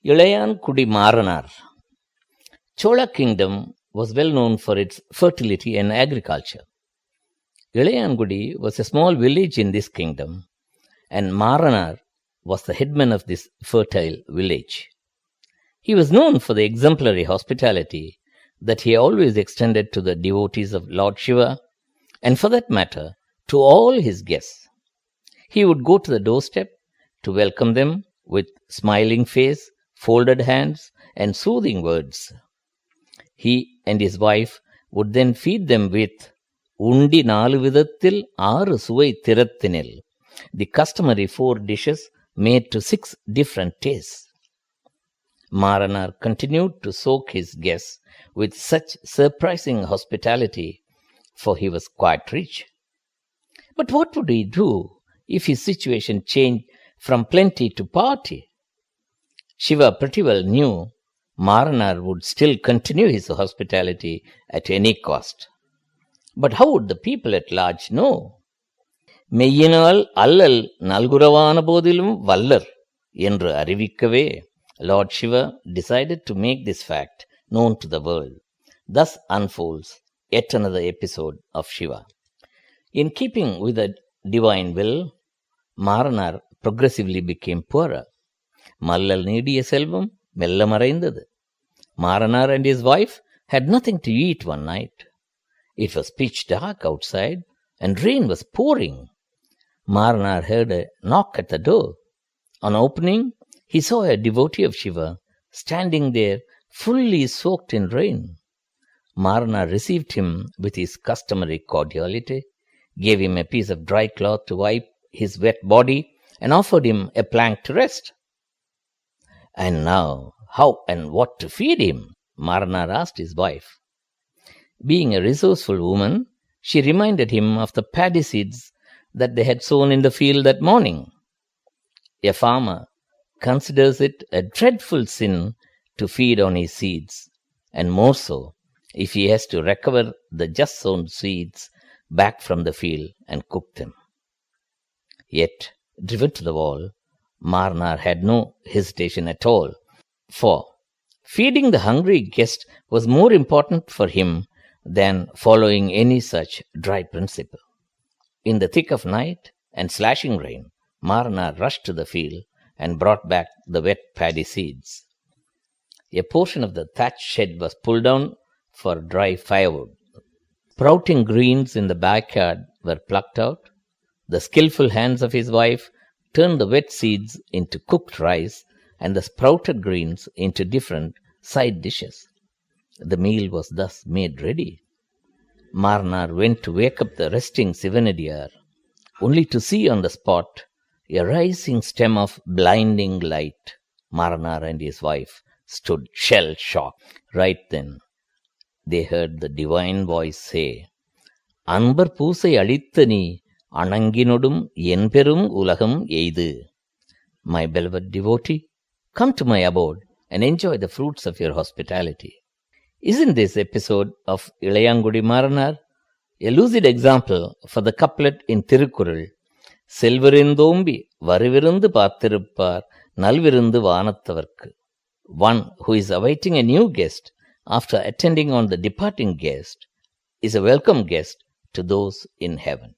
ELAYANGUDI MARANAR. Chola kingdom was well known for its fertility and agriculture. ELAYANGUDI was a small village in this kingdom, and MARANAR was the headman of this fertile village. He was known for the exemplary hospitality that he always extended to the devotees of Lord Shiva, and for that matter, to all his guests. He would go to the doorstep to welcome them with smiling face, folded hands, and soothing words. He and his wife would then feed them with undi nalu vidathil aaru suvai thirathinil, the customary 4 dishes made to 6 different tastes. MARANAR continued to soak his guests with such surprising hospitality, for he was quite rich. But what would he do if his situation changed from plenty to poverty? Shiva pretty well knew MARANAR would still continue his hospitality at any cost. But how would the people at large know? மெய்யினால் அல்லல் நல்குரவான போதிலும் வல்லர் என்று அறிவிக்கவே Lord Shiva decided to make this fact known to the world. Thus unfolds yet another episode of Shiva. In keeping with the divine will, MARANAR progressively became poorer. மல்லல் நீடிய செல்வம் மெல்ல மறைந்தது. MARANAR and his wife had nothing to eat one night. It was pitch dark outside and rain was pouring. MARANAR heard a knock at the door. On opening, he saw a devotee of Shiva standing there fully soaked in rain. MARANAR received him with his customary cordiality, gave him a piece of dry cloth to wipe his wet body, and offered him a plank to rest. And now, how and what to feed him? MARANAR asked his wife. Being a resourceful woman, she reminded him of the paddy seeds that they had sown in the field that morning. A farmer considers it a dreadful sin to feed on his seeds, and more so if he has to recover the just sown seeds back from the field and cook them. Yet, driven to the wall, MARANAR had no hesitation at all, for feeding the hungry guest was more important for him than following any such dry principle. In the thick of night and slashing rain, MARANAR rushed to the field and brought back the wet paddy seeds. A portion of the thatch shed was pulled down for dry firewood. Sprouting greens in the backyard were plucked out. The skillful hands of his wife turned the wet seeds into cooked rice and the sprouted greens into different side dishes. The meal was thus made ready. MARANAR went to wake up the resting Sivanidiyar, only to see on the spot a rising stem of blinding light. MARANAR and his wife stood shell-shocked. Right then, they heard the divine voice say, "Anbar பூசை அளித்த நீ அணங்கினொடும் என்பெரும் உலகம் எய்து." My beloved devotee, come to my abode and enjoy the fruits of your hospitality. Isn't this episode of ELAYANGUDI MARANAR a lucid example for the couplet in Tirukkural, "செல்வரிந்தோம்பி வருவிருந்து பார்த்திருப்பார் நல்விருந்து வானத்தவர்க்கு"? One who is awaiting a new guest after attending on the departing guest is a welcome guest to those in heaven.